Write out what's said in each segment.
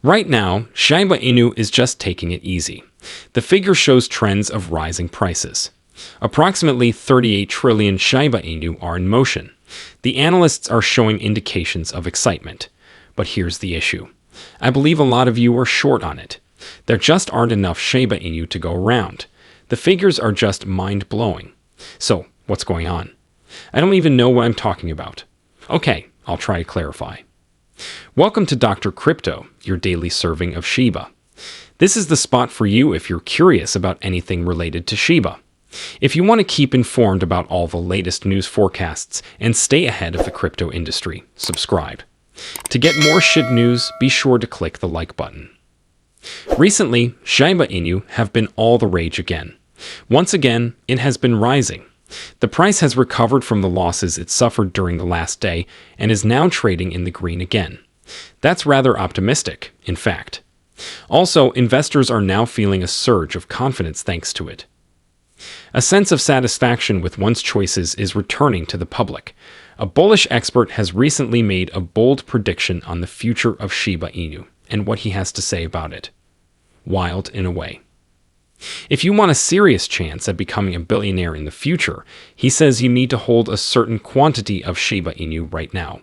Right now, Shiba Inu is just taking it easy. The figure shows trends of rising prices. Approximately 38 trillion Shiba Inu are in motion. The analysts are showing indications of excitement. But here's the issue. I believe a lot of you are short on it. There just aren't enough Shiba Inu to go around. The figures are just mind-blowing. So, what's going on? I don't even know what I'm talking about. Okay, I'll try to clarify. Welcome to Dr. Crypto, your daily serving of Shiba. This is the spot for you if you're curious about anything related to Shiba. If you want to keep informed about all the latest news forecasts and stay ahead of the crypto industry, subscribe. To get more SHIB news, be sure to click the like button. Recently, Shiba Inu have been all the rage again. Once again, it has been rising. The price has recovered from the losses it suffered during the last day and is now trading in the green again. That's rather optimistic, in fact. Also, investors are now feeling a surge of confidence thanks to it. A sense of satisfaction with one's choices is returning to the public. A bullish expert has recently made a bold prediction on the future of Shiba Inu and what he has to say about it. Wild in a way. If you want a serious chance at becoming a billionaire in the future, he says you need to hold a certain quantity of Shiba Inu right now.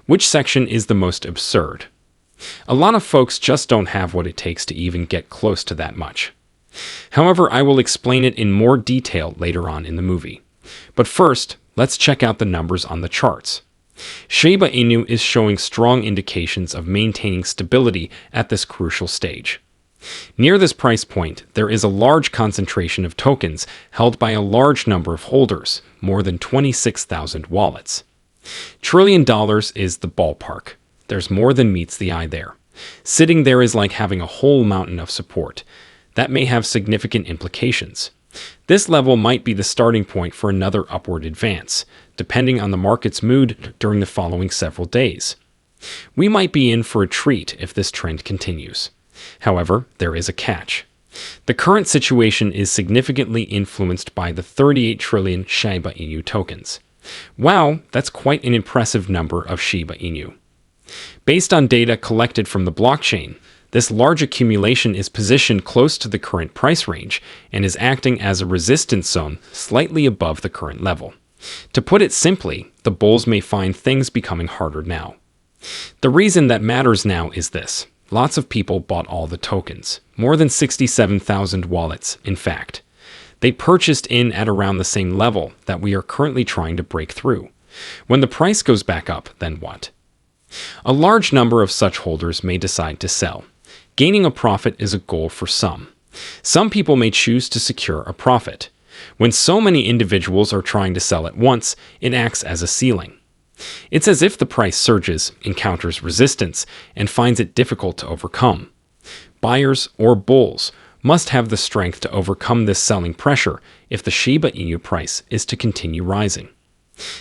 Which section is the most absurd? A lot of folks just don't have what it takes to even get close to that much. However, I will explain it in more detail later on in the movie. But first, let's check out the numbers on the charts. Shiba Inu is showing strong indications of maintaining stability at this crucial stage. Near this price point, there is a large concentration of tokens held by a large number of holders, more than 26,000 wallets. $1 trillion is the ballpark. There's more than meets the eye there. Sitting there is like having a whole mountain of support. That may have significant implications. This level might be the starting point for another upward advance, depending on the market's mood during the following several days. We might be in for a treat if this trend continues. However, there is a catch. The current situation is significantly influenced by the 38 trillion Shiba Inu tokens. Wow, that's quite an impressive number of Shiba Inu. Based on data collected from the blockchain, this large accumulation is positioned close to the current price range and is acting as a resistance zone slightly above the current level. To put it simply, the bulls may find things becoming harder now. The reason that matters now is this. Lots of people bought all the tokens, more than 67,000 wallets, in fact. They purchased in at around the same level that we are currently trying to break through. When the price goes back up, then what? A large number of such holders may decide to sell. Gaining a profit is a goal for some. Some people may choose to secure a profit. When so many individuals are trying to sell at once, it acts as a ceiling. It's as if the price surges, encounters resistance, and finds it difficult to overcome. Buyers, or bulls, must have the strength to overcome this selling pressure if the Shiba Inu price is to continue rising.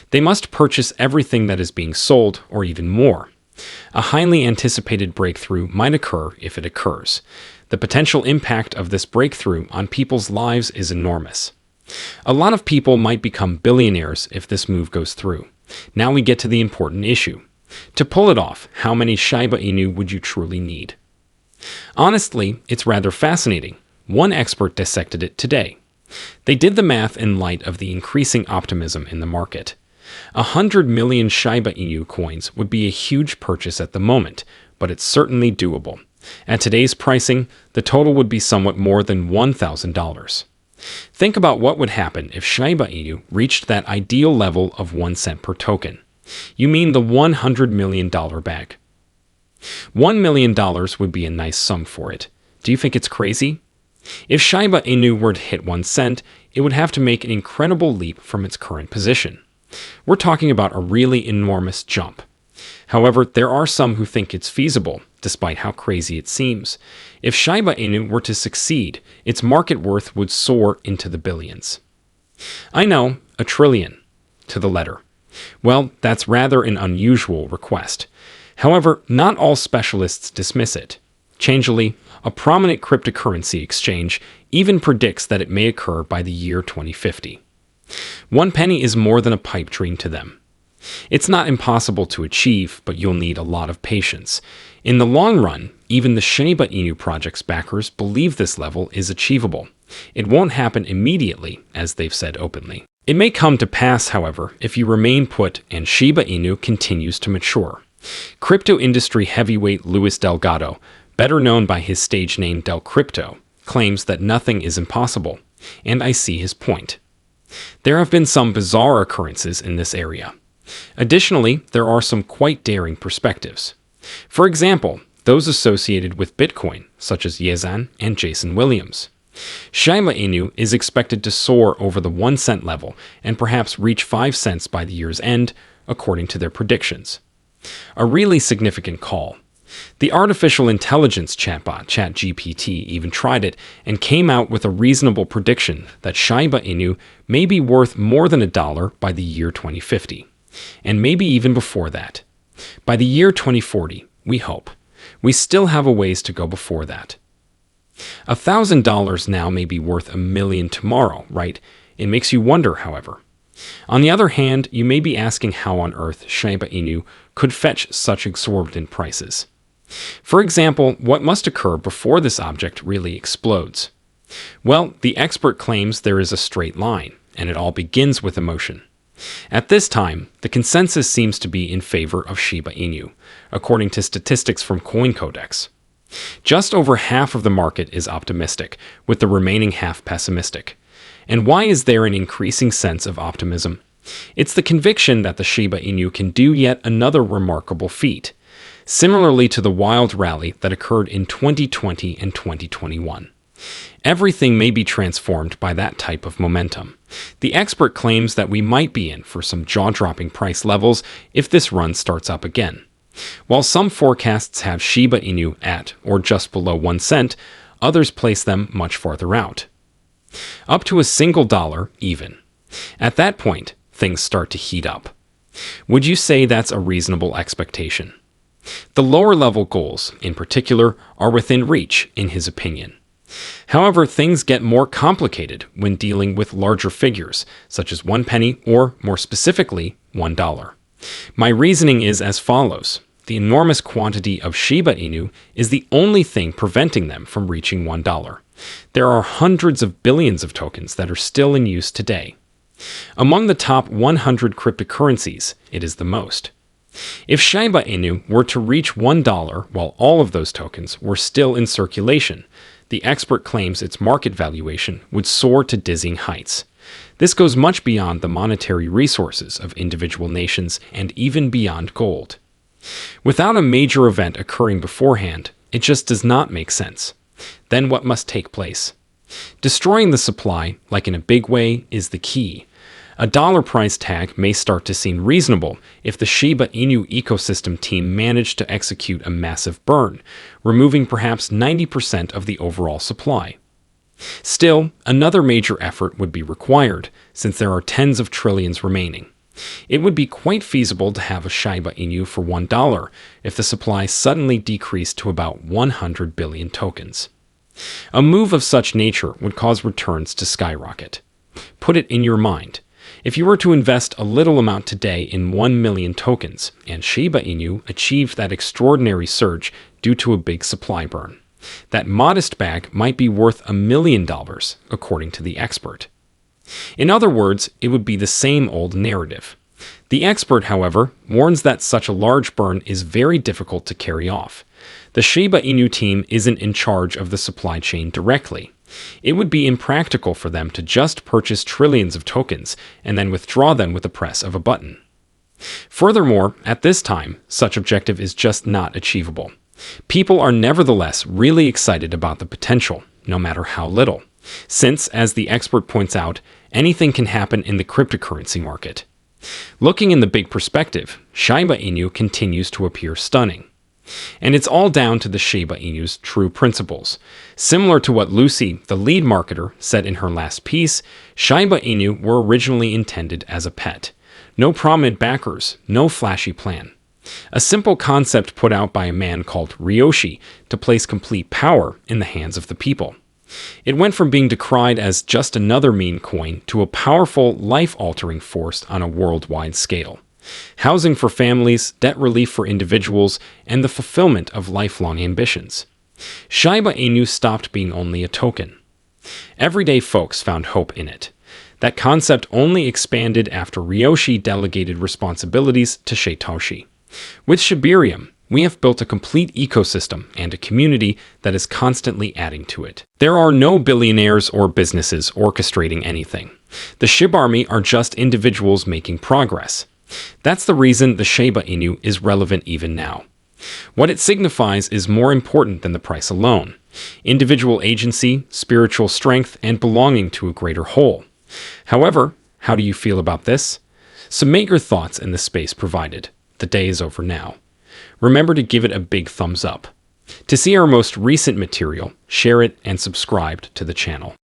They must purchase everything that is being sold, or even more. A highly anticipated breakthrough might occur if it occurs. The potential impact of this breakthrough on people's lives is enormous. A lot of people might become billionaires if this move goes through. Now we get to the important issue. To pull it off, how many Shiba Inu would you truly need? Honestly, it's rather fascinating. One expert dissected it today. They did the math in light of the increasing optimism in the market. 100 million Shiba Inu coins would be a huge purchase at the moment, but it's certainly doable. At today's pricing, the total would be somewhat more than $1,000. Think about what would happen if Shiba Inu reached that ideal level of 1 cent per token. You mean the $100 million bag. $1 million would be a nice sum for it. Do you think it's crazy? If Shiba Inu were to hit 1 cent, it would have to make an incredible leap from its current position. We're talking about a really enormous jump. However, there are some who think it's feasible, despite how crazy it seems. If Shiba Inu were to succeed, its market worth would soar into the billions. I know, $1 trillion, to the letter. Well, that's rather an unusual request. However, not all specialists dismiss it. Changely, a prominent cryptocurrency exchange even predicts that it may occur by the year 2050. 1 penny is more than a pipe dream to them. It's not impossible to achieve, but you'll need a lot of patience. In the long run, Even the Shiba Inu project's backers believe this level is achievable. It won't happen immediately, as they've said openly. It may come to pass, however, if you remain put and Shiba Inu continues to mature. Crypto industry heavyweight Luis Delgado, better known by his stage name Del Crypto, claims that nothing is impossible, and I see his point. There have been some bizarre occurrences in this area. Additionally, there are some quite daring perspectives. For example, those associated with Bitcoin, such as Yezan and Jason Williams. Shiba Inu is expected to soar over the 1 cent level and perhaps reach 5 cents by the year's end, according to their predictions. A really significant call. The artificial intelligence chatbot ChatGPT even tried it and came out with a reasonable prediction that Shiba Inu may be worth more than $1 by the year 2050, and maybe even before that. By the year 2040, we hope. We still have a ways to go before that. $1,000 now may be worth $1 million tomorrow, right? It makes you wonder, however. On the other hand, you may be asking how on earth Shiba Inu could fetch such exorbitant prices. For example, what must occur before this object really explodes? Well, the expert claims there is a straight line, and it all begins with emotion. At this time, the consensus seems to be in favor of Shiba Inu, according to statistics from CoinCodex. Just over half of the market is optimistic, with the remaining half pessimistic. And why is there an increasing sense of optimism? It's the conviction that the Shiba Inu can do yet another remarkable feat, similarly to the wild rally that occurred in 2020 and 2021. Everything may be transformed by that type of momentum. The expert claims that we might be in for some jaw-dropping price levels if this run starts up again. While some forecasts have Shiba Inu at or just below 1 cent, others place them much farther out. Up to $1 even. At that point, things start to heat up. Would you say that's a reasonable expectation? The lower-level goals, in particular, are within reach, in his opinion. However, things get more complicated when dealing with larger figures, such as 1 penny or, more specifically, $1. My reasoning is as follows. The enormous quantity of Shiba Inu is the only thing preventing them from reaching $1. There are hundreds of billions of tokens that are still in use today. Among the top 100 cryptocurrencies, it is the most. If Shiba Inu were to reach $1 while all of those tokens were still in circulation, the expert claims its market valuation would soar to dizzying heights. This goes much beyond the monetary resources of individual nations and even beyond gold. Without a major event occurring beforehand, it just does not make sense. Then what must take place? Destroying the supply, like in a big way, is the key. A dollar price tag may start to seem reasonable if the Shiba Inu ecosystem team managed to execute a massive burn, removing perhaps 90% of the overall supply. Still, another major effort would be required, since there are tens of trillions remaining. It would be quite feasible to have a Shiba Inu for $1 if the supply suddenly decreased to about 100 billion tokens. A move of such nature would cause returns to skyrocket. Put it in your mind. If you were to invest a little amount today in 1 million tokens, and Shiba Inu achieved that extraordinary surge due to a big supply burn, that modest bag might be worth $1 million, according to the expert. In other words, it would be the same old narrative. The expert, however, warns that such a large burn is very difficult to carry off. The Shiba Inu team isn't in charge of the supply chain directly. It would be impractical for them to just purchase trillions of tokens and then withdraw them with the press of a button. Furthermore, at this time, such objective is just not achievable. People are nevertheless really excited about the potential, no matter how little, since, as the expert points out, anything can happen in the cryptocurrency market. Looking in the big perspective, Shiba Inu continues to appear stunning. And it's all down to the Shiba Inu's true principles. Similar to what Lucy, the lead marketer, said in her last piece, Shiba Inu were originally intended as a pet. No prominent backers, no flashy plan. A simple concept put out by a man called Ryoshi to place complete power in the hands of the people. It went from being decried as just another meme coin to a powerful, life-altering force on a worldwide scale. Housing for families, debt relief for individuals, and the fulfillment of lifelong ambitions. Shiba Inu stopped being only a token. Everyday folks found hope in it. That concept only expanded after Ryoshi delegated responsibilities to Satoshi. With Shibarium, we have built a complete ecosystem and a community that is constantly adding to it. There are no billionaires or businesses orchestrating anything. The Shib army are just individuals making progress. That's the reason the Shiba Inu is relevant even now. What it signifies is more important than the price alone: individual agency, spiritual strength, and belonging to a greater whole. However, how do you feel about this? Submit your thoughts in the space provided. The day is over now. Remember to give it a big thumbs up. To see our most recent material, share it and subscribe to the channel.